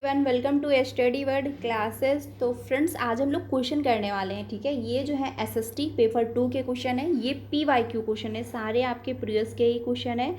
One welcome to study word classes. तो friends, आज हम लोग क्वेश्चन करने वाले हैं। ठीक है, ये जो है एसएसटी पेपर 2 के क्वेश्चन है। ये पीवाईक्यू क्वेश्चन है, सारे आपके प्रीवियस के ही क्वेश्चन है।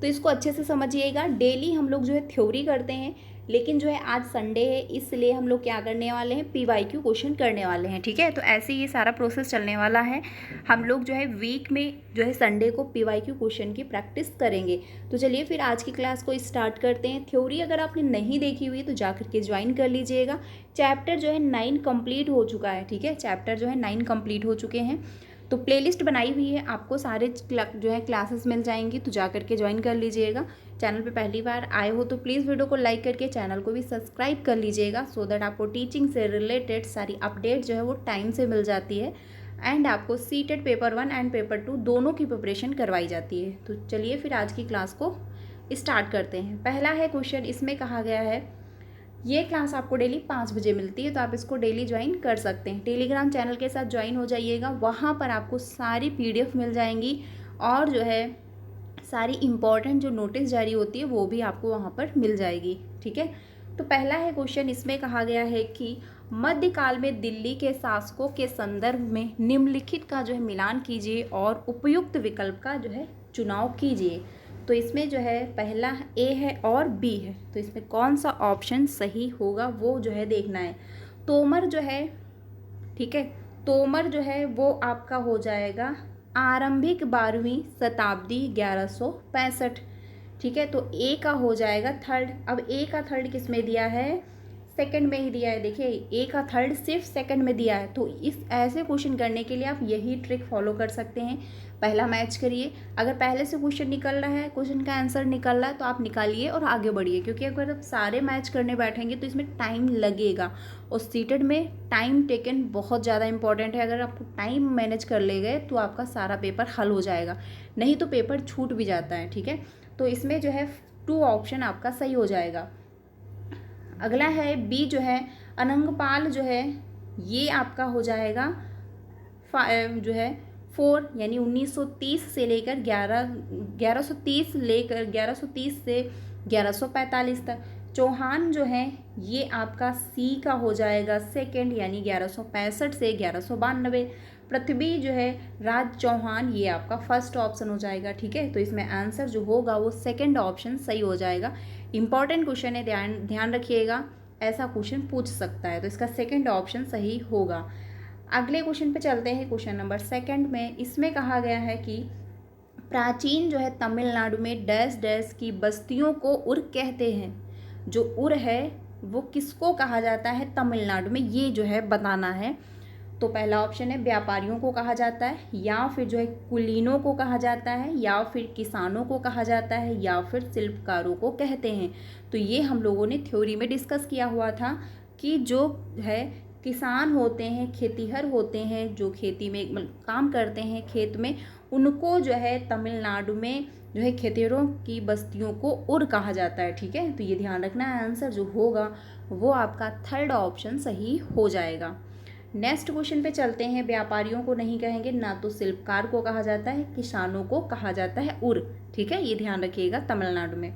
तो इसको अच्छे से समझिएगा। डेली हम लोग जो है थ्योरी करते हैं, लेकिन जो है आज संडे है, इसलिए हम लोग क्या करने वाले हैं, पीवाईक्यू क्वेश्चन करने वाले हैं। ठीक है, तो ऐसे ये सारा प्रोसेस चलने वाला है। हम लोग जो है वीक में जो है संडे को पीवाईक्यू क्वेश्चन की प्रैक्टिस करेंगे। तो चलिए फिर आज की क्लास को स्टार्ट करते हैं। थ्योरी अगर आपने नहीं देखी हुई तो जा करके ज्वाइन कर लीजिएगा। चैप्टर जो है 9 कंप्लीट हो चुका है। ठीक है, चैप्टर जो है 9 कंप्लीट हो चुके हैं। तो प्लेलिस्ट बनाई हुई है, आपको सारे जो है क्लासेस मिल जाएंगी, तो जा करके ज्वाइन कर लीजिएगा। चैनल पे पहली बार आए हो तो प्लीज़ वीडियो को लाइक करके चैनल को भी सब्सक्राइब कर लीजिएगा, सो दैट आपको टीचिंग से रिलेटेड सारी अपडेट जो है वो टाइम से मिल जाती है। एंड आपको सीटेट पेपर 1 एंड पेपर 2 दोनों की प्रिपरेशन करवाई जाती है। तो चलिए फिर आज की क्लास को स्टार्ट करते हैं। पहला है क्वेश्चन, इसमें कहा गया है ये क्लास आपको डेली 5 बजे मिलती है, तो आप इसको डेली ज्वाइन कर सकते हैं। टेलीग्राम चैनल के साथ ज्वाइन हो जाइएगा, वहाँ पर आपको सारी पीडीएफ मिल जाएंगी और जो है सारी इम्पॉर्टेंट जो नोटिस जारी होती है वो भी आपको वहाँ पर मिल जाएगी। ठीक है, तो पहला है क्वेश्चन, इसमें कहा गया है कि मध्यकाल में दिल्ली के शासकों के संदर्भ में निम्नलिखित का जो है मिलान कीजिए और उपयुक्त विकल्प का जो है चुनाव कीजिए। तो इसमें जो है पहला ए है और बी है, तो इसमें कौन सा ऑप्शन सही होगा वो जो है देखना है। तोमर जो है, ठीक है, तोमर जो है वो आपका हो जाएगा आरंभिक 12वीं शताब्दी 1165। ठीक है, तो ए का हो जाएगा थर्ड। अब ए का थर्ड किस में दिया है, सेकंड में ही दिया है। देखिए ए का थर्ड सिर्फ सेकंड में दिया है, तो इस ऐसे क्वेश्चन करने के लिए आप यही ट्रिक फॉलो कर सकते हैं। पहला मैच करिए, अगर पहले से क्वेश्चन निकल रहा है, क्वेश्चन का आंसर निकल रहा है, तो आप निकालिए और आगे बढ़िए, क्योंकि अगर आप सारे मैच करने बैठेंगे तो इसमें टाइम लगेगा। और सीटेड में टाइम टेकन बहुत ज़्यादा इंपॉर्टेंट है। अगर आप टाइम मैनेज कर ले गए तो आपका सारा पेपर हल हो जाएगा, नहीं तो पेपर छूट भी जाता है। ठीक है, तो इसमें जो है 2 ऑप्शन आपका सही हो जाएगा। अगला है बी जो है अनंगपाल जो है, ये आपका हो जाएगा जो है 4, यानी 1930 से लेकर 1130 से 1145 तक। चौहान जो है ये आपका सी का हो जाएगा सेकंड, यानी 1165 से 1192। पृथ्वी जो है राज चौहान, ये आपका फर्स्ट ऑप्शन हो जाएगा। ठीक है, तो इसमें आंसर जो होगा वो सेकंड ऑप्शन सही हो जाएगा। इंपॉर्टेंट क्वेश्चन है, ध्यान रखिएगा, ऐसा क्वेश्चन पूछ सकता है, तो इसका सेकंड ऑप्शन सही होगा। अगले क्वेश्चन पे चलते हैं, क्वेश्चन नंबर सेकंड में। इसमें कहा गया है कि प्राचीन जो है तमिलनाडु में डैश डैश की बस्तियों को उर कहते हैं। जो उर है वो किसको कहा जाता है तमिलनाडु में, ये जो है बताना है। तो पहला ऑप्शन है व्यापारियों को कहा जाता है, या फिर जो है कुलीनों को कहा जाता है, या फिर किसानों को कहा जाता है, या फिर शिल्पकारों को कहते हैं। तो ये हम लोगों ने थ्योरी में डिस्कस किया हुआ था कि जो है किसान होते हैं, खेतीहर होते हैं, जो खेती में काम करते हैं खेत में, उनको जो है तमिलनाडु में जो है खेतीहरों की बस्तियों को उर कहा जाता है। ठीक है, तो ये ध्यान रखना है, आंसर जो होगा वो आपका थर्ड ऑप्शन सही हो जाएगा। नेक्स्ट क्वेश्चन पे चलते हैं। व्यापारियों को नहीं कहेंगे, ना तो शिल्पकार को कहा जाता है, किसानों को कहा जाता है उर। ठीक है, ये ध्यान रखिएगा तमिलनाडु में।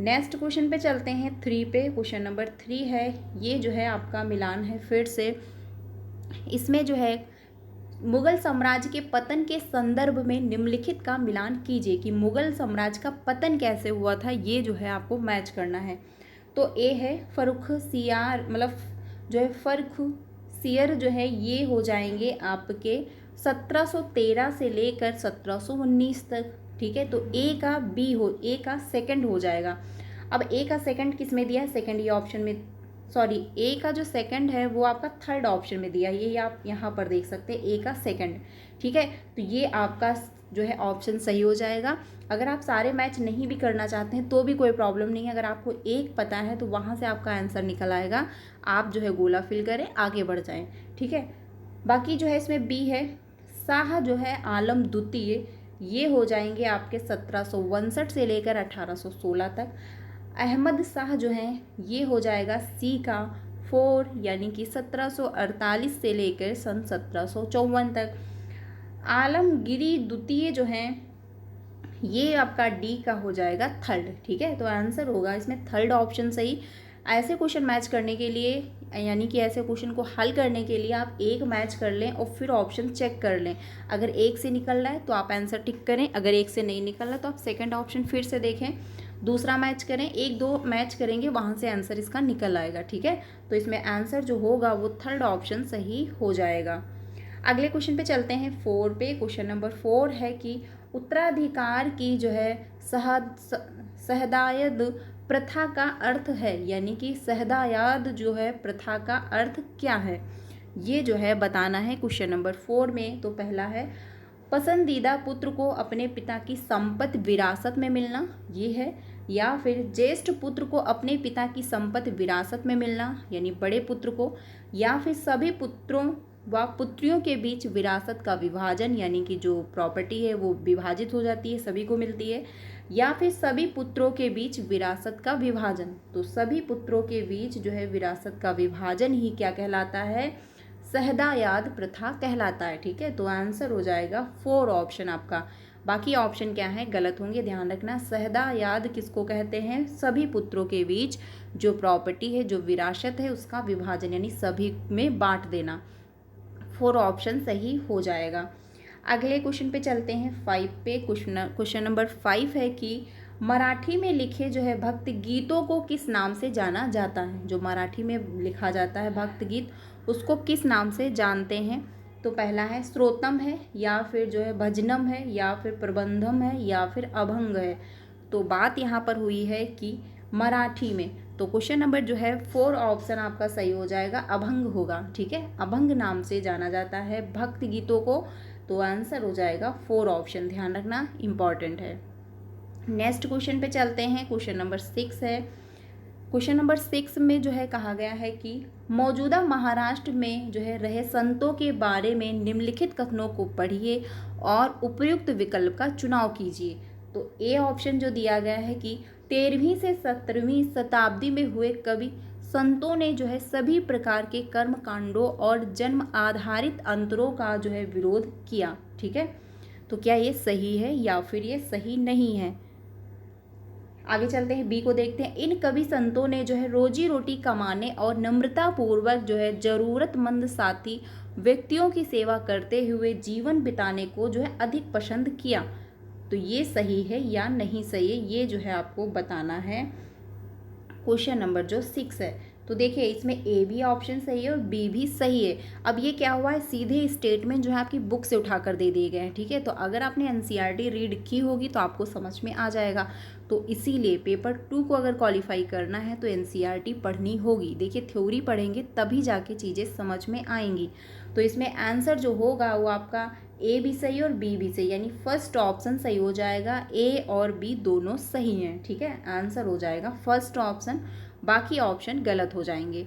नेक्स्ट क्वेश्चन पे चलते हैं 3 पे। क्वेश्चन नंबर 3 है, ये जो है आपका मिलान है फिर से। इसमें जो है मुगल साम्राज्य के पतन के संदर्भ में निम्नलिखित का मिलान कीजिए, कि मुगल साम्राज्य का पतन कैसे हुआ था, ये जो है आपको मैच करना है। तो ए है फर्रुख सियार, मतलब जो है फर्रुख सियर जो है ये हो जाएंगे आपके 1713 से लेकर 1719 तक। ठीक है, तो ए का सेकंड हो जाएगा। अब ए का सेकंड किस में दिया है, सेकंड ये ऑप्शन में, सॉरी ए का जो सेकंड है वो आपका थर्ड ऑप्शन में दिया है, ये आप यहाँ पर देख सकते हैं ए का सेकंड। ठीक है, तो ये आपका जो है ऑप्शन सही हो जाएगा। अगर आप सारे मैच नहीं भी करना चाहते हैं तो भी कोई प्रॉब्लम नहीं है, अगर आपको एक पता है तो वहाँ से आपका आंसर निकल आएगा। आप जो है गोला फिल करें, आगे बढ़ जाएं। ठीक है, बाकी जो है इसमें बी है शाह जो है आलम द्वितीय, ये हो जाएंगे आपके 1762 से लेकर 1816 तक। अहमद शाह जो हैं ये हो जाएगा सी का 4, यानी कि 1748 से लेकर सन 1754 तक। आलमगिरी द्वितीय जो हैं ये आपका डी का हो जाएगा थर्ड। ठीक है, तो आंसर होगा इसमें थर्ड ऑप्शन सही, ऐसे क्वेश्चन मैच करने के लिए यानी कि ऐसे क्वेश्चन को हल करने के लिए आप एक मैच कर लें और फिर ऑप्शन चेक कर लें। अगर एक से निकल रहा है तो आप आंसर टिक करें, अगर एक से नहीं निकल रहा तो आप सेकंड ऑप्शन फिर से देखें, दूसरा मैच करें, एक दो मैच करेंगे वहाँ से आंसर इसका निकल आएगा। ठीक है, तो इसमें आंसर जो होगा वो थर्ड ऑप्शन सही हो जाएगा। अगले क्वेश्चन पे चलते हैं 4 पे। क्वेश्चन नंबर 4 है कि उत्तराधिकार की जो है सहदायद प्रथा का अर्थ है, यानी कि सहदायाद जो है प्रथा का अर्थ क्या है, ये जो है बताना है क्वेश्चन नंबर 4 में। तो पहला है पसंदीदा पुत्र को अपने पिता की संपत्ति विरासत में मिलना, ये है, या फिर ज्येष्ठ पुत्र को अपने पिता की संपत्ति विरासत में मिलना यानी बड़े पुत्र को, या फिर सभी पुत्रों व पुत्रियों के बीच विरासत का विभाजन यानी कि जो प्रॉपर्टी है वो विभाजित हो जाती है, सभी को मिलती है, या फिर सभी पुत्रों के बीच विरासत का विभाजन। तो सभी पुत्रों के बीच जो है विरासत का विभाजन ही क्या कहलाता है, सहदायाद प्रथा कहलाता है। ठीक है, तो आंसर हो जाएगा 4 ऑप्शन आपका। बाकी ऑप्शन क्या है गलत होंगे, ध्यान रखना। सहदायाद किसको कहते हैं, सभी पुत्रों के बीच जो प्रॉपर्टी है, जो विरासत है, उसका विभाजन यानी सभी में बांट देना। 4 ऑप्शन सही हो जाएगा। अगले क्वेश्चन पे चलते हैं 5 पे। क्वेश्चन नंबर 5 है कि मराठी में लिखे जो है भक्ति गीतों को किस नाम से जाना जाता है। जो मराठी में लिखा जाता है भक्ति गीत उसको किस नाम से जानते हैं। तो पहला है श्रोतम है, या फिर जो है भजनम है, या फिर प्रबंधम है, या फिर अभंग है। तो बात यहाँ पर हुई है कि मराठी में, तो क्वेश्चन नंबर जो है 4 ऑप्शन आपका सही हो जाएगा, अभंग होगा। ठीक है, अभंग नाम से जाना जाता है भक्ति गीतों को, तो आंसर हो जाएगा 4 ऑप्शन, ध्यान रखना इम्पॉर्टेंट है। नेक्स्ट क्वेश्चन पे चलते हैं। क्वेश्चन नंबर 6 है। क्वेश्चन नंबर 6 में जो है कहा गया है कि मौजूदा महाराष्ट्र में जो है रहे संतों के बारे में निम्नलिखित कथनों को पढ़िए और उपयुक्त विकल्प का चुनाव कीजिए। तो ए ऑप्शन जो दिया गया है कि 13वीं से 17वीं शताब्दी में हुए कवि संतों ने जो है सभी प्रकार के कर्म कांडों और जन्म आधारित अंतरों का जो है विरोध किया। ठीक है, तो क्या ये सही है या फिर ये सही नहीं है। आगे चलते हैं, बी को देखते हैं। इन कवि संतों ने जो है रोजी रोटी कमाने और नम्रता पूर्वक जो है जरूरतमंद साथी व्यक्तियों की सेवा करते हुए जीवन बिताने को जो है अधिक पसंद किया। तो ये सही है या नहीं सही है, ये जो है आपको बताना है क्वेश्चन नंबर जो 6 है। तो देखिए इसमें ए भी ऑप्शन सही है और बी भी सही है। अब ये क्या हुआ है, सीधे स्टेटमेंट जो है आपकी बुक से उठाकर दे दिए गए हैं। ठीक है, तो अगर आपने एनसीईआरटी रीड की होगी तो आपको समझ में आ जाएगा। तो इसीलिए पेपर 2 को अगर क्वालिफाई करना है तो एनसीईआरटी पढ़नी होगी। देखिए थ्योरी पढ़ेंगे तभी जाके चीज़ें समझ में आएंगी। तो इसमें आंसर जो होगा वो आपका ए भी सही और बी भी सही, यानी फर्स्ट ऑप्शन सही हो जाएगा। ए और बी दोनों सही हैं। ठीक है, आंसर हो जाएगा फर्स्ट ऑप्शन, बाकी ऑप्शन गलत हो जाएंगे।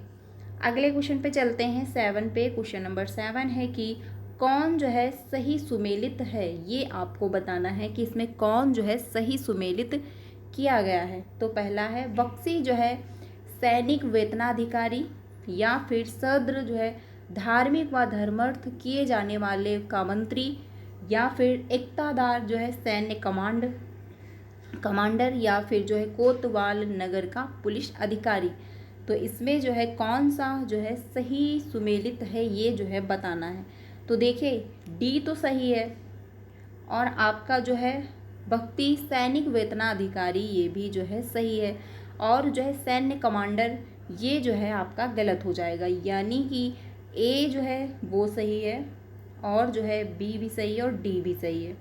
अगले क्वेश्चन पे चलते हैं 7 पे। क्वेश्चन नंबर 7 है कि कौन जो है सही सुमेलित है, ये आपको बताना है कि इसमें कौन जो है सही सुमेलित किया गया है। तो पहला है बख्शी जो है सैनिक वेतनाधिकारी, या फिर सद्र जो है धार्मिक व धर्मार्थ किए जाने वाले का मंत्री, या फिर एकतादार जो है सैन्य कमांडर, या फिर जो है कोतवाल नगर का पुलिस अधिकारी। तो इसमें जो है कौन सा जो है सही सुमेलित है ये जो है बताना है। तो देखिए डी तो सही है, और आपका जो है भक्ति सैनिक वेतनाधिकारी ये भी जो है सही है, और जो है सैन्य कमांडर ये जो है आपका गलत हो जाएगा, यानी कि ए जो है वो सही है, और जो है बी भी सही है और डी भी सही है।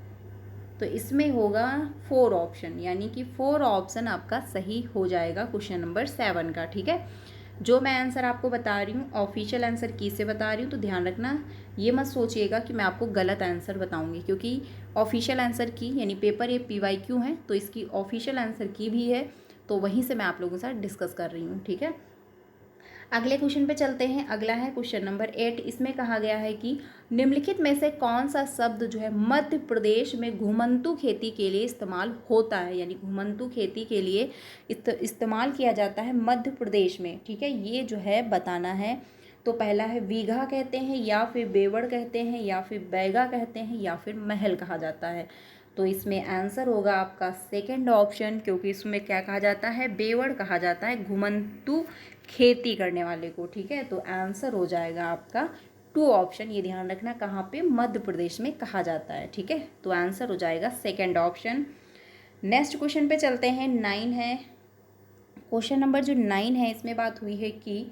तो इसमें होगा 4 ऑप्शन, यानी कि 4 ऑप्शन आपका सही हो जाएगा क्वेश्चन नंबर 7 का। ठीक है, जो मैं आंसर आपको बता रही हूँ ऑफिशियल आंसर की से बता रही हूँ, तो ध्यान रखना, ये मत सोचिएगा कि मैं आपको गलत आंसर बताऊँगी, क्योंकि ऑफिशियल आंसर की यानी पेपर ये PYQ है तो इसकी ऑफिशियल आंसर की भी है, तो वहीं से मैं आप लोगों के साथ डिस्कस कर रही हूँ। ठीक है, अगले क्वेश्चन पे चलते हैं। अगला है क्वेश्चन नंबर 8। इसमें कहा गया है कि निम्नलिखित में से कौन सा शब्द जो है मध्य प्रदेश में घुमंतू खेती के लिए इस्तेमाल होता है, यानी घुमंतू खेती के लिए इस्तेमाल किया जाता है मध्य प्रदेश में। ठीक है, ये जो है बताना है। तो पहला है बीघा कहते हैं, या फिर बेवड़ कहते हैं, या फिर बैगा कहते हैं, या फिर महल कहा जाता है। तो इसमें आंसर होगा आपका सेकंड ऑप्शन, क्योंकि इसमें क्या कहा जाता है, बेवड़ कहा जाता है घुमंतु खेती करने वाले को। ठीक है, तो आंसर हो जाएगा आपका 2 ऑप्शन। ये ध्यान रखना कहाँ पे, मध्य प्रदेश में कहा जाता है। ठीक है, तो आंसर हो जाएगा सेकंड ऑप्शन। नेक्स्ट क्वेश्चन पे चलते हैं, 9 है। क्वेश्चन नंबर जो 9 है, इसमें बात हुई है कि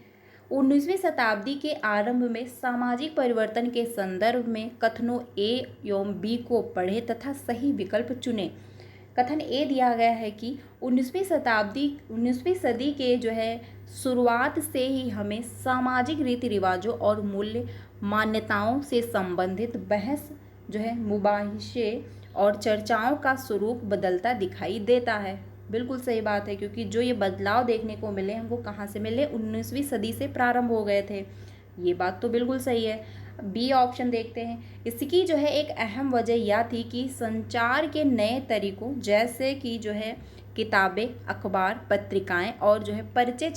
19वीं शताब्दी के आरंभ में सामाजिक परिवर्तन के संदर्भ में कथनों ए एवं बी को पढ़े तथा सही विकल्प चुने। कथन ए दिया गया है कि 19वीं सदी के जो है शुरुआत से ही हमें सामाजिक रीति रिवाजों और मूल्य मान्यताओं से संबंधित बहस जो है, मुबाहिसे और चर्चाओं का स्वरूप बदलता दिखाई देता है। बिल्कुल सही बात है, क्योंकि जो ये बदलाव देखने को मिले हैं वो कहाँ से मिले, 19वीं सदी से प्रारंभ हो गए थे। ये बात तो बिल्कुल सही है। बी ऑप्शन देखते हैं। इसकी जो है एक अहम वजह यह थी कि संचार के नए तरीकों, जैसे कि जो है किताबें, अखबार, पत्रिकाएं और जो है पर्चे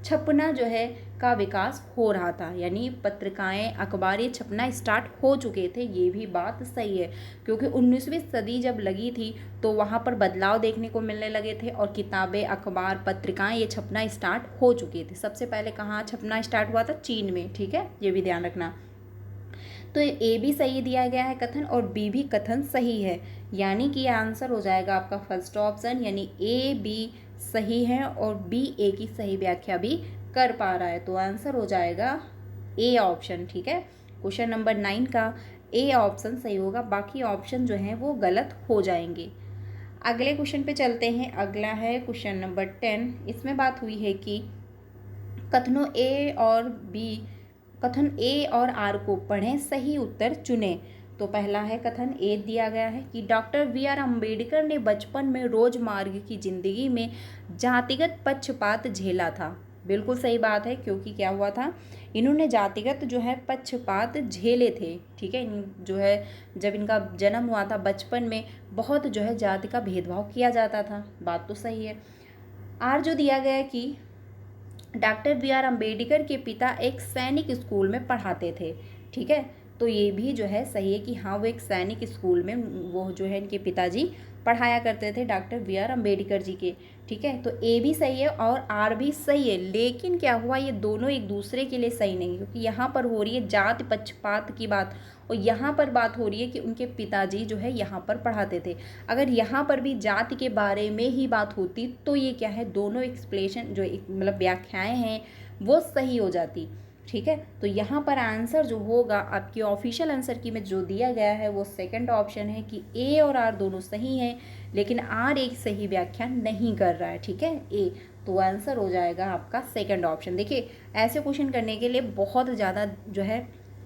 छपना जो है का विकास हो रहा था। यानी पत्रिकाएं, अखबार ये छपना स्टार्ट हो चुके थे। ये भी बात सही है, क्योंकि 19वीं सदी जब लगी थी तो वहाँ पर बदलाव देखने को मिलने लगे थे और किताबें, अखबार, पत्रिकाएं ये छपना स्टार्ट हो चुके थे। सबसे पहले कहाँ छपना स्टार्ट हुआ था, चीन में। ठीक है, ये भी ध्यान रखना। तो ए भी सही दिया गया है कथन और बी भी कथन सही है, यानी कि आंसर हो जाएगा आपका फर्स्ट ऑप्शन, यानी ए बी सही है और बी ए की सही व्याख्या भी कर पा रहा है। तो आंसर हो जाएगा ए ऑप्शन। ठीक है, क्वेश्चन नंबर 9 का ए ऑप्शन सही होगा, बाकी ऑप्शन जो हैं वो गलत हो जाएंगे। अगले क्वेश्चन पे चलते हैं। अगला है क्वेश्चन नंबर 10। इसमें बात हुई है कि कथनों कथन ए और आर को पढ़ें, सही उत्तर चुनें। तो पहला है कथन ए दिया गया है कि डॉक्टर बी.आर. अम्बेडकर ने बचपन में रोजमर्रा की जिंदगी में जातिगत पक्षपात झेला था। बिल्कुल सही बात है, क्योंकि क्या हुआ था, इन्होंने जातिगत जो है पक्षपात झेले थे। ठीक है, जो है जब इनका जन्म हुआ था बचपन में बहुत जो है जाति का भेदभाव किया जाता था। बात तो सही है। आर जो दिया गया है कि डॉक्टर बी.आर. अम्बेडकर के पिता एक सैनिक स्कूल में पढ़ाते थे। ठीक है, तो ये भी जो है सही है कि हाँ वो एक सैनिक स्कूल में वो जो है इनके पिताजी पढ़ाया करते थे डॉक्टर बी.आर. अम्बेडकर जी के। ठीक है, तो ए भी सही है और आर भी सही है, लेकिन क्या हुआ, ये दोनों एक दूसरे के लिए सही नहीं, क्योंकि यहाँ पर हो रही है जाति पक्षपात की बात और यहाँ पर बात हो रही है कि उनके पिताजी जो है यहाँ पर पढ़ाते थे। अगर यहाँ पर भी जाति के बारे में ही बात होती तो ये क्या है, दोनों एक्सप्लेनेशन जो मतलब व्याख्याएं हैं वो सही हो जाती। ठीक है, तो यहाँ पर आंसर जो होगा आपकी ऑफिशियल आंसर की में जो दिया गया है वो सेकंड ऑप्शन है कि ए और आर दोनों सही हैं, लेकिन आर एक सही व्याख्या नहीं कर रहा है। ठीक है, ए, तो आंसर हो जाएगा आपका सेकंड ऑप्शन। देखिए, ऐसे क्वेश्चन करने के लिए बहुत ज़्यादा जो है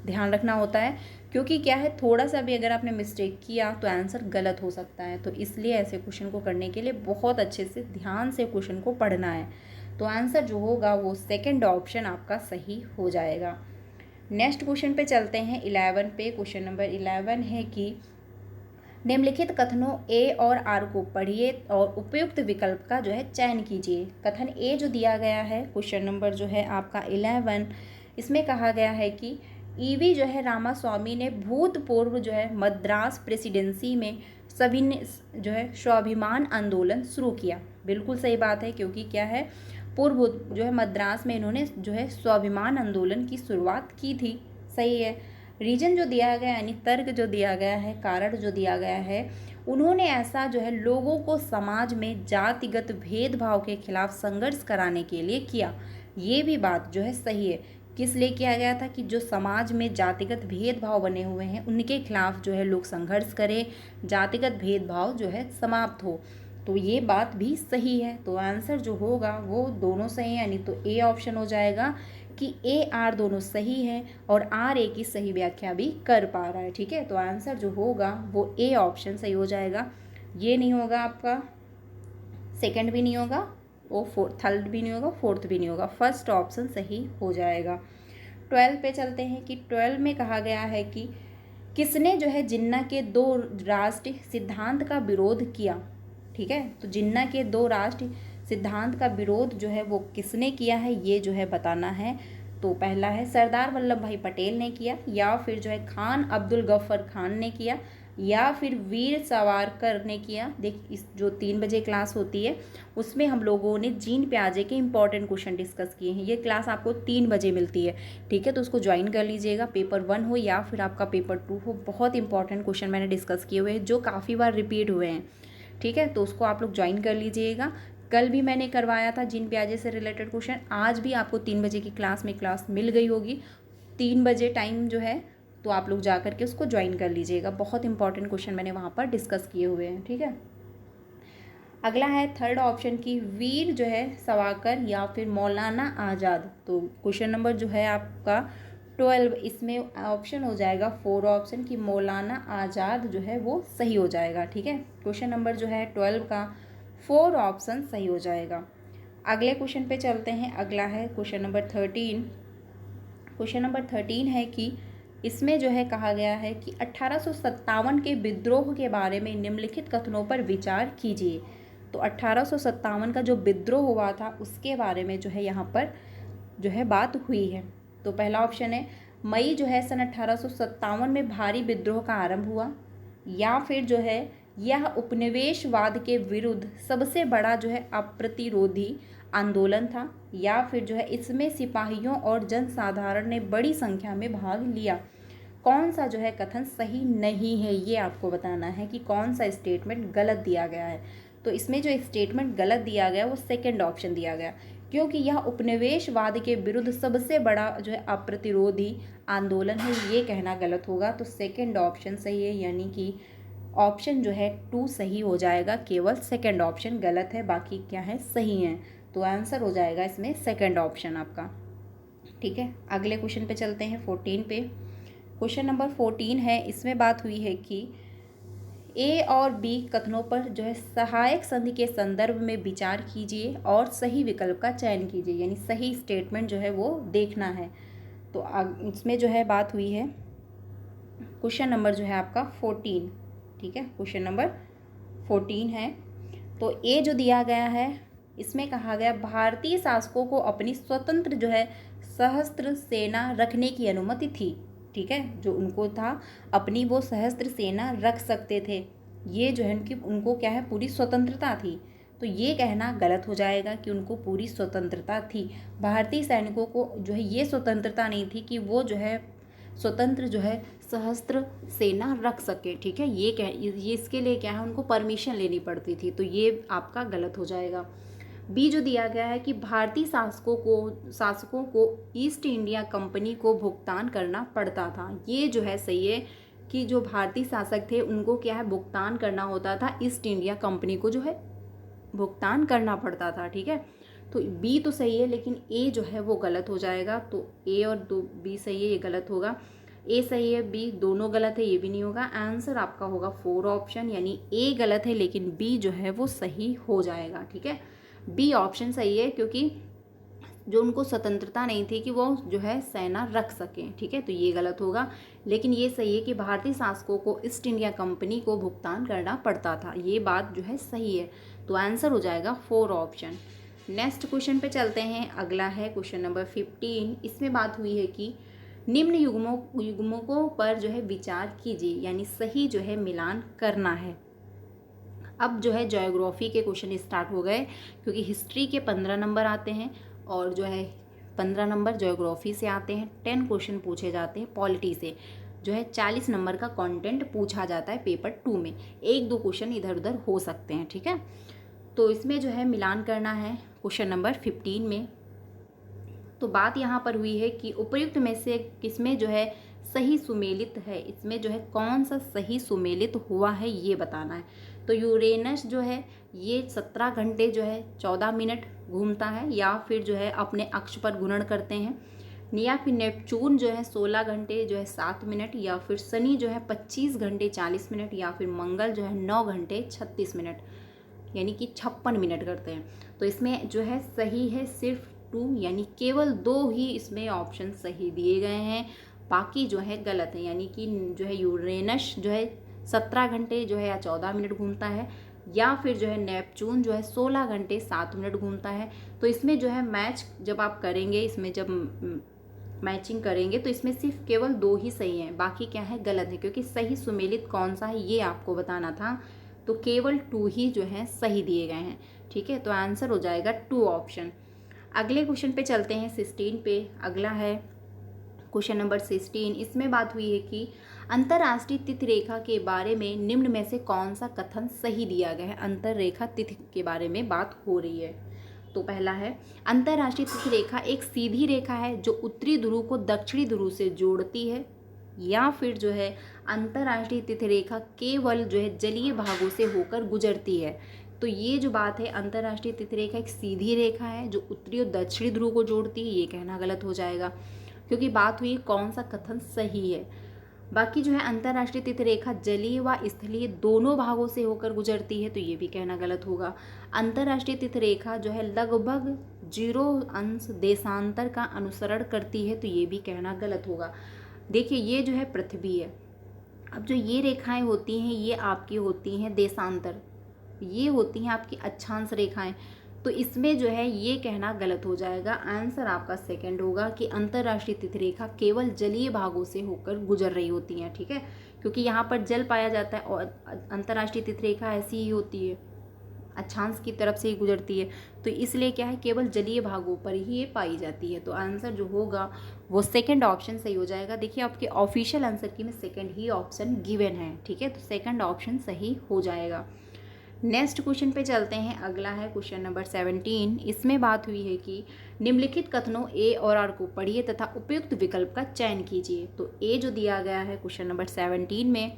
ध्यान रखना होता है, क्योंकि क्या है, थोड़ा सा भी अगर आपने मिस्टेक किया तो आंसर गलत हो सकता है। तो इसलिए ऐसे क्वेश्चन को करने के लिए बहुत अच्छे से ध्यान से क्वेश्चन को पढ़ना है। तो आंसर जो होगा वो सेकंड ऑप्शन आपका सही हो जाएगा। नेक्स्ट क्वेश्चन पे चलते हैं 11 पे। क्वेश्चन नंबर 11 है कि निम्नलिखित कथनों ए और आर को पढ़िए और उपयुक्त विकल्प का जो है चयन कीजिए। कथन ए जो दिया गया है क्वेश्चन नंबर जो है आपका 11, इसमें कहा गया है कि ईवी जो है रामास्वामी ने भूतपूर्व जो है मद्रास प्रेसिडेंसी में सभी ने जो है स्वाभिमान आंदोलन शुरू किया। बिल्कुल सही बात है, क्योंकि क्या है, पूर्व जो है मद्रास में इन्होंने जो है स्वाभिमान आंदोलन की शुरुआत की थी। सही है। रीजन जो दिया गया यानी तर्क जो दिया गया है, कारण जो दिया गया है, उन्होंने ऐसा जो है लोगों को समाज में जातिगत भेदभाव के खिलाफ संघर्ष कराने के लिए किया। ये भी बात जो है सही है। किस लिए किया गया था कि जो समाज में जातिगत भेदभाव बने हुए हैं उनके खिलाफ जो है लोग संघर्ष करें, जातिगत भेदभाव जो है समाप्त हो। तो ये बात भी सही है। तो आंसर जो होगा वो दोनों सही है, यानी तो ए ऑप्शन हो जाएगा कि ए आर दोनों सही है और आर ए की सही व्याख्या भी कर पा रहा है। ठीक है, तो आंसर जो होगा वो ए ऑप्शन सही हो जाएगा। ये नहीं होगा आपका, सेकंड भी नहीं होगा, वो थर्ड भी नहीं होगा, फोर्थ भी नहीं होगा, फर्स्ट ऑप्शन सही हो जाएगा। 12 पे चलते हैं कि 12 में कहा गया है कि किसने जो है जिन्ना के 2 राष्ट्र सिद्धांत का विरोध किया। ठीक है, तो जिन्ना के 2 राष्ट्र सिद्धांत का विरोध जो है वो किसने किया है, ये जो है बताना है। तो पहला है सरदार वल्लभ भाई पटेल ने किया, या फिर जो है खान अब्दुल गफ्फर खान ने किया, या फिर वीर सावरकर ने किया। देख, इस जो 3 बजे क्लास होती है उसमें हम लोगों ने जीन प्याजे के इंपॉर्टेंट क्वेश्चन डिस्कस किए हैं। ये क्लास आपको 3 बजे मिलती है, ठीक है, तो उसको ज्वाइन कर लीजिएगा। पेपर 1 हो या फिर आपका पेपर 2 हो, बहुत इंपॉर्टेंट क्वेश्चन मैंने डिस्कस किए हुए हैं जो काफ़ी बार रिपीट हुए हैं, ठीक है, तो उसको आप लोग ज्वाइन कर लीजिएगा। कल भी मैंने करवाया था जीन प्याजे से रिलेटेड क्वेश्चन, आज भी आपको 3 बजे की क्लास में क्लास मिल गई होगी। 3 बजे टाइम जो है तो आप लोग जा करके उसको ज्वाइन कर लीजिएगा। बहुत इंपॉर्टेंट क्वेश्चन मैंने वहाँ पर डिस्कस किए हुए हैं, ठीक है। अगला है थर्ड ऑप्शन की वीर जो है सावरकर या फिर मौलाना आज़ाद। तो क्वेश्चन नंबर जो है आपका 12, इसमें ऑप्शन हो जाएगा 4 ऑप्शन की मौलाना आज़ाद जो है वो सही हो जाएगा, ठीक है। क्वेश्चन नंबर जो है 12 का 4 ऑप्शन सही हो जाएगा। अगले क्वेश्चन पे चलते हैं। अगला है क्वेश्चन नंबर 13। क्वेश्चन नंबर 13 है कि इसमें जो है कहा गया है कि 1857 के विद्रोह के बारे में निम्नलिखित कथनों पर विचार कीजिए। तो 1857 का जो विद्रोह हुआ था उसके बारे में जो है यहाँ पर जो है बात हुई है। तो पहला ऑप्शन है मई जो है सन 1857 में भारी विद्रोह का आरंभ हुआ, या फिर जो है यह उपनिवेशवाद के विरुद्ध सबसे बड़ा जो है अप्रतिरोधी आंदोलन था, या फिर जो है इसमें सिपाहियों और जनसाधारण ने बड़ी संख्या में भाग लिया। कौन सा जो है कथन सही नहीं है, ये आपको बताना है कि कौन सा स्टेटमेंट गलत दिया गया है। तो इसमें जो स्टेटमेंट गलत दिया गया वो सेकंड ऑप्शन दिया गया, क्योंकि यह उपनिवेशवाद के विरुद्ध सबसे बड़ा जो है अप्रतिरोधी आंदोलन है, ये कहना गलत होगा। तो सेकंड ऑप्शन सही है, यानी कि ऑप्शन जो है 2 सही हो जाएगा, केवल सेकंड ऑप्शन गलत है, बाकी क्या है सही है। तो आंसर हो जाएगा इसमें सेकंड ऑप्शन आपका, ठीक है। अगले क्वेश्चन पे चलते हैं 14 पे। क्वेश्चन नंबर 14 है, इसमें बात हुई है कि ए और बी कथनों पर जो है सहायक संधि के संदर्भ में विचार कीजिए और सही विकल्प का चयन कीजिए, यानी सही स्टेटमेंट जो है वो देखना है। तो इसमें जो है बात हुई है क्वेश्चन नंबर जो है आपका 14, ठीक है, क्वेश्चन नंबर 14 है। तो ए जो दिया गया है इसमें कहा गया भारतीय शासकों को अपनी स्वतंत्र जो है सशस्त्र सेना रखने की अनुमति थी, ठीक है, जो उनको था अपनी वो सशस्त्र सेना रख सकते थे, ये जो है उनको क्या है पूरी स्वतंत्रता थी। तो ये कहना गलत हो जाएगा कि उनको पूरी स्वतंत्रता थी। भारतीय सैनिकों को जो है ये स्वतंत्रता नहीं थी कि वो जो है स्वतंत्र जो है सशस्त्र सेना रख सके, ठीक है, ये इसके लिए क्या है उनको परमिशन लेनी पड़ती थी, तो ये आपका गलत हो जाएगा। बी जो दिया गया है कि भारतीय शासकों को ईस्ट इंडिया कंपनी को भुगतान करना पड़ता था, ये जो है सही है कि जो भारतीय शासक थे उनको क्या है भुगतान करना होता था, ईस्ट इंडिया कंपनी को जो है भुगतान करना पड़ता था, ठीक है। तो बी तो सही है, लेकिन ए जो है वो गलत हो जाएगा। तो ए और बी सही है, ये गलत होगा। ए सही है, बी दोनों गलत है, ये भी नहीं होगा। आंसर आपका होगा 4 ऑप्शन, यानी ए गलत है लेकिन बी जो है वो सही हो जाएगा, ठीक है। बी ऑप्शन सही है, क्योंकि जो उनको स्वतंत्रता नहीं थी कि वो जो है सेना रख सकें, ठीक है, तो ये गलत होगा। लेकिन ये सही है कि भारतीय शासकों को ईस्ट इंडिया कंपनी को भुगतान करना पड़ता था, ये बात जो है सही है। तो आंसर हो जाएगा 4 ऑप्शन। नेक्स्ट क्वेश्चन पे चलते हैं। अगला है क्वेश्चन नंबर 15। इसमें बात हुई है कि निम्न युग्मकों पर जो है विचार कीजिए, यानी सही जो है मिलान करना है। अब जो है ज्योग्राफी के क्वेश्चन स्टार्ट हो गए, क्योंकि हिस्ट्री के 15 नंबर आते हैं और जो है 15 नंबर ज्योग्राफी से आते हैं। 10 क्वेश्चन पूछे जाते हैं पॉलिटी से, जो है 40 नंबर का कंटेंट पूछा जाता है पेपर 2 में। 1-2 क्वेश्चन इधर उधर हो सकते हैं, ठीक है। तो इसमें जो है मिलान करना है क्वेश्चन नंबर 15 में। तो बात यहाँ पर हुई है कि उपयुक्त में से किसमें जो है सही सुमेलित है, इसमें जो है कौन सा सही सुमेलित हुआ है ये बताना है। तो यूरेनस जो है ये 17 घंटे जो है 14 मिनट घूमता है, या फिर जो है अपने अक्ष पर घूर्णन करते हैं, या फिर नेपचून जो है 16 घंटे जो है 7 मिनट, या फिर शनि जो है 25 घंटे 40 मिनट, या फिर मंगल जो है 9 घंटे 36 मिनट, यानी कि 56 मिनट करते हैं। तो इसमें जो है सही है सिर्फ 2, यानी केवल 2 ही इसमें ऑप्शन सही दिए गए हैं, बाकी जो है गलत है। यानी कि जो है यूरेनस जो है 17 घंटे जो है या 14 मिनट घूमता है, या फिर जो है नेपचून जो है 16 घंटे 7 मिनट घूमता है। तो इसमें जो है मैच जब आप करेंगे, इसमें जब मैचिंग करेंगे तो इसमें सिर्फ केवल 2 ही सही हैं, बाकी क्या है गलत है, क्योंकि सही सुमेलित कौन सा है ये आपको बताना था। तो केवल 2 ही जो है सही दिए गए हैं। ठीक है, तो आंसर हो जाएगा 2 ऑप्शन। अगले क्वेश्चन पे चलते हैं 16 पे। अगला है क्वेश्चन नंबर 16। इसमें बात हुई है कि अंतर्राष्ट्रीय तिथि रेखा के बारे में निम्न में से कौन सा कथन सही दिया गया है। अंतररेखा तिथि के बारे में बात हो रही है। तो पहला है, अंतर्राष्ट्रीय तिथि रेखा एक सीधी रेखा है जो उत्तरी ध्रुव को दक्षिणी ध्रुव से जोड़ती है, या फिर जो है अंतर्राष्ट्रीय तिथि रेखा केवल जो है जलीय भागों से होकर गुजरती है। तो ये जो बात है, अंतर्राष्ट्रीय तिथि रेखा एक सीधी रेखा है जो उत्तरी और दक्षिणी ध्रुव को जोड़ती है, ये कहना गलत हो जाएगा, क्योंकि बात हुई कौन सा कथन सही है। बाकी जो है अंतर्राष्ट्रीय तिथि रेखा जलीय व स्थलीय दोनों भागों से होकर गुजरती है, तो ये भी कहना गलत होगा। अंतर्राष्ट्रीय तिथि रेखा जो है लगभग 0 अंश देशांतर का अनुसरण करती है, तो ये भी कहना गलत होगा। देखिए ये जो है पृथ्वी है, अब जो ये रेखाएं होती हैं ये आपकी होती हैं देशांतर, ये होती हैं आपकी अक्षांश रेखाएं, तो इसमें जो है ये कहना गलत हो जाएगा। आंसर आपका सेकंड होगा कि अंतर्राष्ट्रीय तिथि रेखा केवल जलीय भागों से होकर गुजर रही होती हैं। ठीक है, क्योंकि यहाँ पर जल पाया जाता है और अंतर्राष्ट्रीय तिथि रेखा ऐसी ही होती है, अक्षांश की तरफ से ही गुजरती है, तो इसलिए क्या है केवल जलीय भागों पर ही ये पाई जाती है। तो आंसर जो होगा वो सेकंड ऑप्शन सही हो जाएगा। देखिए आपके ऑफिशियल आंसर की में सेकंड ही ऑप्शन गिवन है। ठीक है, तो सेकंड ऑप्शन सही हो जाएगा। नेक्स्ट क्वेश्चन पे चलते हैं। अगला है क्वेश्चन नंबर 17। इसमें बात हुई है कि निम्नलिखित कथनों ए और आर को पढ़िए तथा उपयुक्त विकल्प का चयन कीजिए। तो ए जो दिया गया है क्वेश्चन नंबर 17 में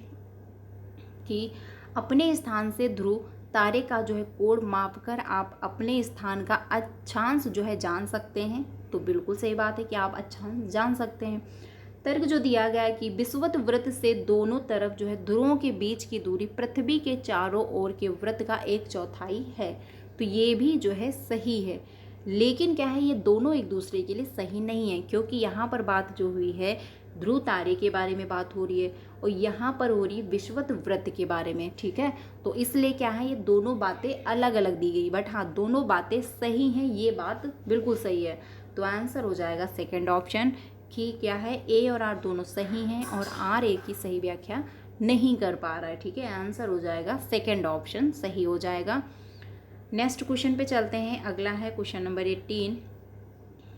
कि अपने स्थान से ध्रुव तारे का जो है कोण मापकर आप अपने स्थान का अक्षांश जो है जान सकते हैं, तो बिल्कुल सही बात है कि आप अक्षांश जान सकते हैं। तर्क जो दिया गया है कि विषुवत वृत्त से दोनों तरफ जो है ध्रुवों के बीच की दूरी पृथ्वी के चारों ओर के वृत्त का 1/4 है, तो ये भी जो है सही है। लेकिन क्या है, ये दोनों एक दूसरे के लिए सही नहीं है, क्योंकि यहाँ पर बात जो हुई है ध्रुव तारे के बारे में बात हो रही है और यहाँ पर हो रही है विषुवत वृत्त के बारे में। ठीक है, तो इसलिए क्या है ये दोनों बातें अलग अलग दी गई, बट हाँ दोनों बातें सही हैं, ये बात बिल्कुल सही है। तो आंसर हो जाएगा सेकंड ऑप्शन कि क्या है ए और आर दोनों सही हैं और आर ए की सही व्याख्या नहीं कर पा रहा है। ठीक है, आंसर हो जाएगा सेकंड ऑप्शन सही हो जाएगा। नेक्स्ट क्वेश्चन पे चलते हैं। अगला है क्वेश्चन नंबर 18।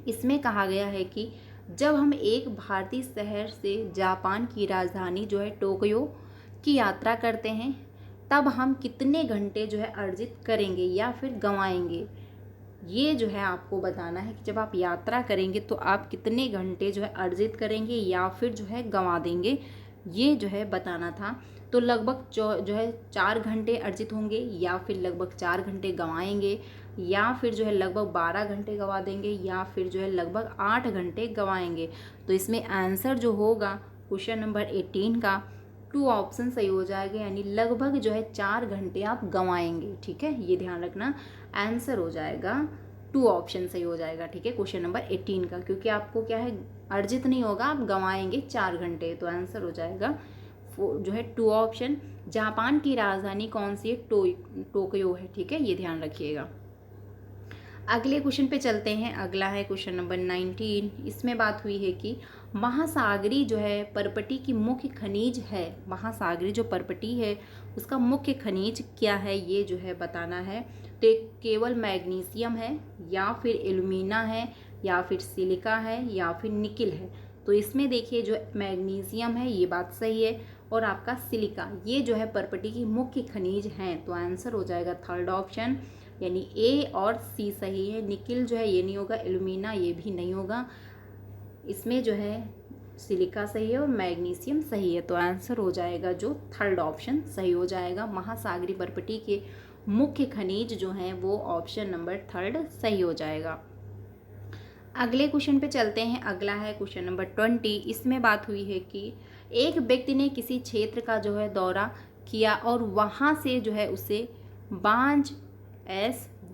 इसमें कहा गया है कि जब हम एक भारतीय शहर से जापान की राजधानी जो है टोक्यो की यात्रा करते हैं तब हम कितने घंटे जो है अर्जित करेंगे या फिर गंवाएंगे। ये जो है आपको बताना है कि जब आप यात्रा करेंगे तो आप कितने घंटे जो है अर्जित करेंगे या फिर जो है गंवा देंगे, ये जो है बताना था। तो लगभग जो है 4 घंटे अर्जित होंगे या फिर लगभग 4 घंटे गंवाएंगे या फिर जो है लगभग 12 घंटे गंवा देंगे या फिर जो है लगभग 8 घंटे गंवाएंगे। तो इसमें आंसर जो होगा क्वेश्चन नंबर 18 का 2 ऑप्शन सही हो जाएगा, यानी लगभग जो है 4 घंटे आप गंवाएंगे। ठीक है, ये ध्यान रखना, आंसर हो जाएगा 2 ऑप्शन सही हो जाएगा। ठीक है, क्वेश्चन नंबर 18 का, क्योंकि आपको क्या है अर्जित नहीं होगा, आप गंवाएंगे 4 घंटे, तो आंसर हो जाएगा जो है 2 ऑप्शन। जापान की राजधानी कौन सी है, टोक्यो है। ठीक है, ये ध्यान रखिएगा। अगले क्वेश्चन पे चलते हैं। अगला है क्वेश्चन नंबर 19। इसमें बात हुई है कि महासागरी जो है परपटी की मुख्य खनिज है, महासागरी जो परपटी है उसका मुख्य खनिज क्या है, ये जो है बताना है। तो एक केवल मैग्नीशियम है या फिर एल्यूमिना है या फिर सिलिका है या फिर निकिल है। तो इसमें देखिए जो मैग्नीशियम है ये बात सही है और आपका सिलिका ये जो है परपटी की मुख्य खनिज हैं, तो आंसर हो जाएगा थर्ड ऑप्शन, यानी ए और सी सही है। निकिल जो है ये नहीं होगा, एल्यूमिना ये भी नहीं होगा, इसमें जो है सिलिका सही है और मैग्नीशियम सही है, तो आंसर हो जाएगा जो थर्ड ऑप्शन सही हो जाएगा। महासागरी परपटी के मुख्य खनिज जो हैं वो ऑप्शन नंबर थर्ड सही हो जाएगा। अगले क्वेश्चन पे चलते हैं। अगला है क्वेश्चन नंबर 20। इसमें बात हुई है कि एक व्यक्ति ने किसी क्षेत्र का जो है दौरा किया और वहाँ से जो है उसे बांज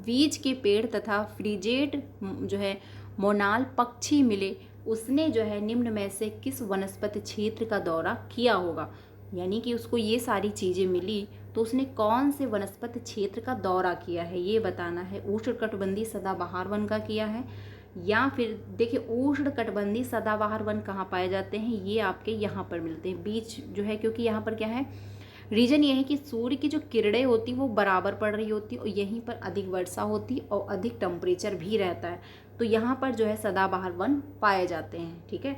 बीज के पेड़ तथा फ्रिजेट जो है मोनाल पक्षी मिले। उसने जो है निम्न में से किस वनस्पति क्षेत्र का दौरा किया होगा, यानी कि उसको ये सारी चीज़ें मिली तो उसने कौन से वनस्पति क्षेत्र का दौरा किया है, ये बताना है। उष्णकटिबंधीय सदाबहार वन का किया है या फिर देखिए उष्णकटिबंधीय सदाबहार वन कहाँ पाए जाते हैं, ये आपके यहाँ पर मिलते हैं बीच जो है, क्योंकि यहाँ पर क्या है, रीजन ये है कि सूर्य की जो किरणें होती वो बराबर पड़ रही होती और यहीं पर अधिक वर्षा होती और अधिक टेम्परेचर भी रहता है, तो यहाँ पर जो है सदाबहार वन पाए जाते हैं। ठीक है,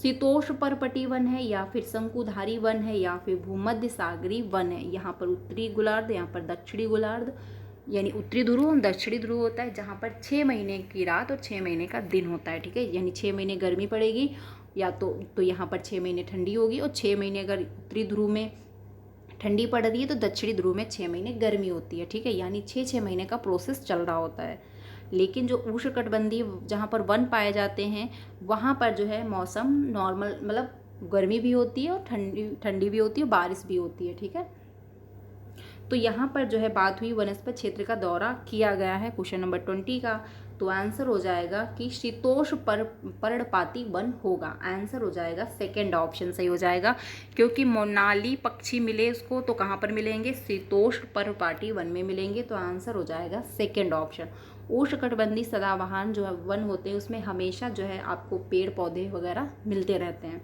शीतोष्ण पर्वतीय वन है या फिर शंकुधारी वन है या फिर भूमध्य सागरीय वन है। यहाँ पर उत्तरी गोलार्ध, यहाँ पर दक्षिणी गोलार्ध, यानी उत्तरी ध्रुव और दक्षिणी ध्रुव होता है, जहाँ पर 6 महीने की रात और 6 महीने का दिन होता है। ठीक है, यानी 6 महीने गर्मी पड़ेगी या तो यहाँ पर 6 महीने ठंडी होगी, और 6 महीने अगर उत्तरी ध्रुव में ठंडी पड़ रही है तो दक्षिणी ध्रुव में 6 महीने गर्मी होती है। ठीक है, यानी 6 महीने का प्रोसेस चल रहा होता है। लेकिन जो उष्णकटिबंधीय जहाँ पर वन पाए जाते हैं वहाँ पर जो है मौसम नॉर्मल, मतलब गर्मी भी होती है और ठंडी भी होती है, बारिश भी होती है। ठीक है, तो यहाँ पर जो है बात हुई वनस्पति क्षेत्र का दौरा किया गया है क्वेश्चन नंबर 20 का। तो आंसर हो जाएगा कि शीतोष्ण पर्णपाती वन होगा। आंसर हो जाएगा सेकंड ऑप्शन सही हो जाएगा, क्योंकि मोनाली पक्षी मिले उसको तो कहाँ पर मिलेंगे, शीतोष्ण पर्णपाती वन में मिलेंगे। तो आंसर हो जाएगा सेकंड ऑप्शन। उष्णकटिबंधीय सदाबहार जो है वन होते हैं उसमें हमेशा जो है आपको पेड़ पौधे वगैरह मिलते रहते हैं।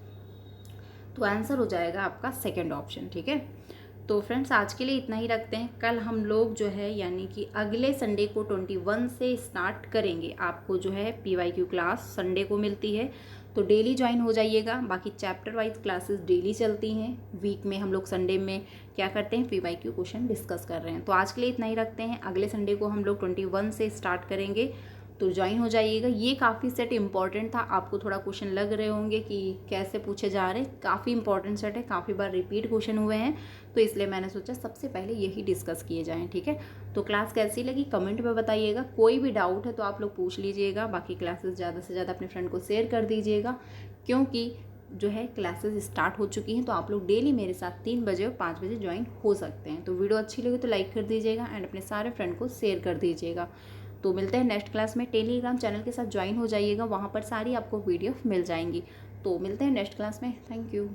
तो आंसर हो जाएगा आपका सेकंड ऑप्शन। ठीक है, तो फ्रेंड्स आज के लिए इतना ही रखते हैं। कल हम लोग जो है यानी कि अगले संडे को 21 से स्टार्ट करेंगे। आपको जो है PYQ क्लास संडे को मिलती है, तो डेली ज्वाइन हो जाइएगा। बाकी चैप्टर वाइज क्लासेस डेली चलती हैं। वीक में हम लोग संडे में क्या करते हैं, PYQ क्वेश्चन डिस्कस कर रहे हैं। तो आज के लिए इतना ही रखते हैं। अगले संडे को हम लोग 21 से स्टार्ट करेंगे, तो ज्वाइन हो जाइएगा। ये काफ़ी सेट इंपॉर्टेंट था, आपको थोड़ा क्वेश्चन लग रहे होंगे कि कैसे पूछे जा रहे हैं। काफ़ी इंपॉर्टेंट सेट है, काफ़ी बार रिपीट क्वेश्चन हुए हैं, तो इसलिए मैंने सोचा सबसे पहले यही डिस्कस किए जाएँ। ठीक है, तो क्लास कैसी लगी कमेंट में बताइएगा। कोई भी डाउट है तो आप लोग पूछ लीजिएगा। बाकी क्लासेस ज़्यादा से ज़्यादा अपने फ्रेंड को शेयर कर दीजिएगा, क्योंकि जो है क्लासेस स्टार्ट हो चुकी हैं। तो आप लोग डेली मेरे साथ 3 बजे और 5 बजे ज्वाइन हो सकते हैं। तो वीडियो अच्छी लगी तो लाइक कर दीजिएगा एंड अपने सारे फ्रेंड को शेयर कर दीजिएगा। तो मिलते हैं नेक्स्ट क्लास में। टेलीग्राम चैनल के साथ ज्वाइन हो जाइएगा, वहाँ पर सारी आपको PDF मिल जाएंगी। तो मिलते हैं नेक्स्ट क्लास में। Thank you.